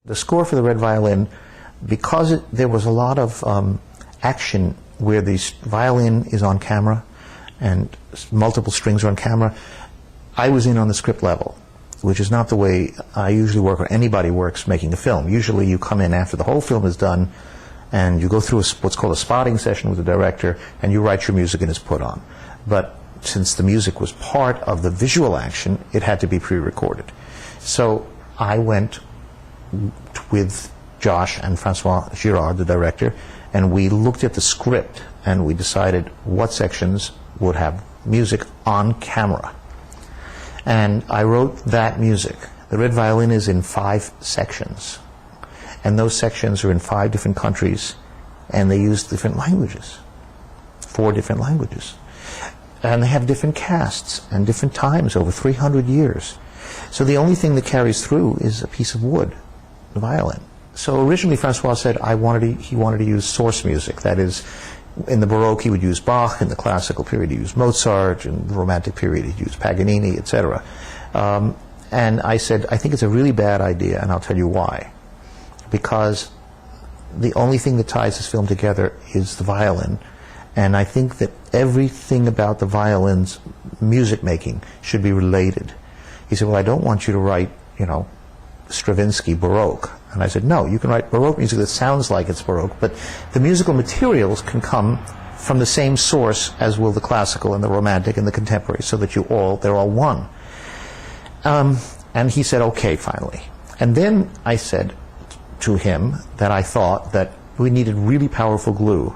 The score for the Red Violin, because there was a lot of action where the violin is on camera and multiple strings are on camera, I was in on the script level, which is not the way I usually work or anybody works making a film. Usually you come in after the whole film is done and you go through what's called a spotting session with the director and you write your music and it's put on. But since the music was part of the visual action, it had to be pre-recorded. So I went with Josh and Francois Girard, the director, and we looked at the script and we decided what sections would have music on camera. And I wrote that music. The Red Violin is in 5 sections, and those sections are in 5 different countries, and they use different languages, 4 different languages. And they have different casts and different times over 300 years. So the only thing that carries through is a piece of wood, the violin. So originally Francois said he wanted to use source music. That is, in the Baroque he would use Bach, in the classical period he used Mozart, in the Romantic period he'd use Paganini, etc. And I said, I think it's a really bad idea, and I'll tell you why. Because the only thing that ties this film together is the violin, and I think that everything about the violin's music making should be related. He said, well, I don't want you to write, Stravinsky Baroque. And I said, no, you can write Baroque music that sounds like it's Baroque, but the musical materials can come from the same source as will the classical and the Romantic and the contemporary, so that they're all one. And he said, okay, finally. And then I said to him that I thought that we needed really powerful glue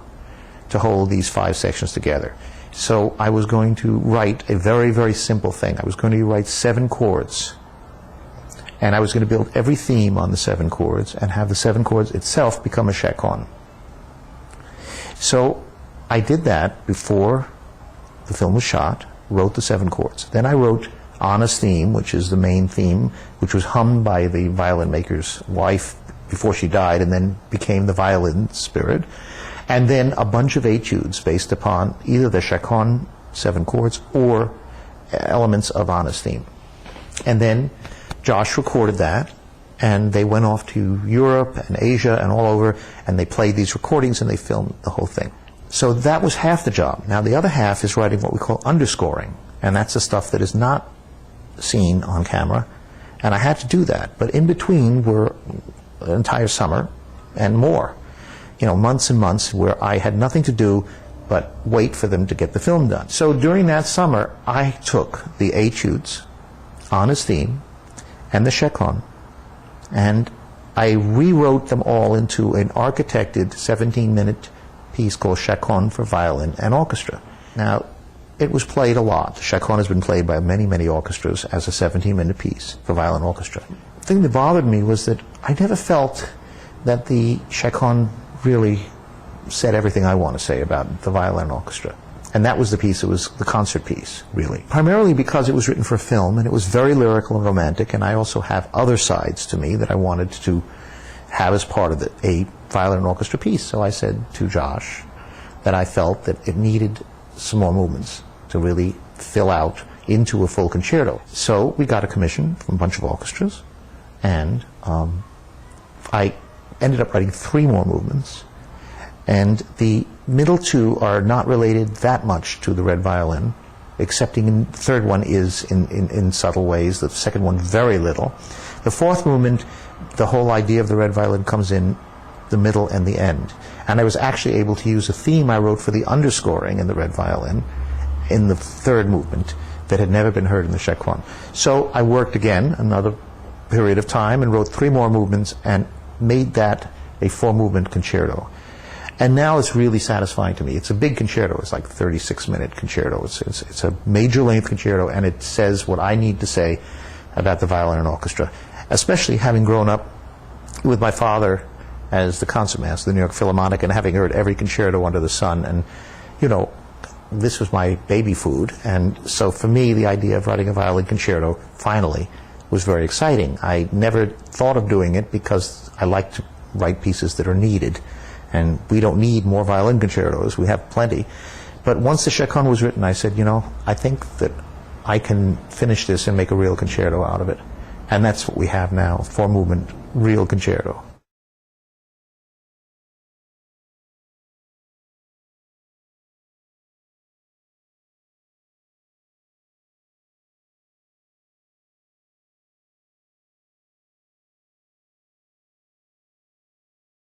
to hold these 5 sections together. So I was going to write a very, very simple thing. I was going to write 7 chords. And I was going to build every theme on the 7 chords and have the 7 chords itself become a chaconne. So I did that before the film was shot, wrote the 7 chords. Then I wrote Anna's theme, which is the main theme, which was hummed by the violin maker's wife before she died and then became the violin spirit. And then a bunch of etudes based upon either the chaconne 7 chords or elements of Anna's theme. And then Josh recorded that, and they went off to Europe and Asia and all over, and they played these recordings and they filmed the whole thing. So that was half the job. Now the other half is writing what we call underscoring, and that's the stuff that is not seen on camera, and I had to do that. But in between were an entire summer and more, months and months where I had nothing to do but wait for them to get the film done. So during that summer, I took the etudes, Anna's theme, and the chaconne, and I rewrote them all into an architected 17-minute piece called Chaconne for violin and orchestra. Now, it was played a lot. The chaconne has been played by many, many orchestras as a 17-minute piece for violin orchestra. The thing that bothered me was that I never felt that the chaconne really said everything I want to say about the violin orchestra. And that was the piece, it was the concert piece, really. Primarily because it was written for film, and it was very lyrical and romantic, and I also have other sides to me that I wanted to have as part of a violin and orchestra piece. So I said to Josh that I felt that it needed some more movements to really fill out into a full concerto. So we got a commission from a bunch of orchestras, and I ended up writing 3 more movements. And the middle 2 are not related that much to the Red Violin, excepting the 3rd one is in subtle ways, the 2nd one very little. The 4th movement, the whole idea of the Red Violin comes in the middle and the end. And I was actually able to use a theme I wrote for the underscoring in the Red Violin in the 3rd movement that had never been heard in the chaconne. So I worked again another period of time and wrote 3 more movements and made that a 4-movement concerto. And now it's really satisfying to me. It's a big concerto. It's like a 36-minute concerto. It's a major-length concerto, and it says what I need to say about the violin and orchestra, especially having grown up with my father as the concertmaster of the New York Philharmonic and having heard every concerto under the sun. And, this was my baby food. And so for me, the idea of writing a violin concerto, finally, was very exciting. I never thought of doing it because I like to write pieces that are needed. And we don't need more violin concertos, we have plenty. But once the chaconne was written, I said, I think that I can finish this and make a real concerto out of it. And that's what we have now, four-movement, real concerto.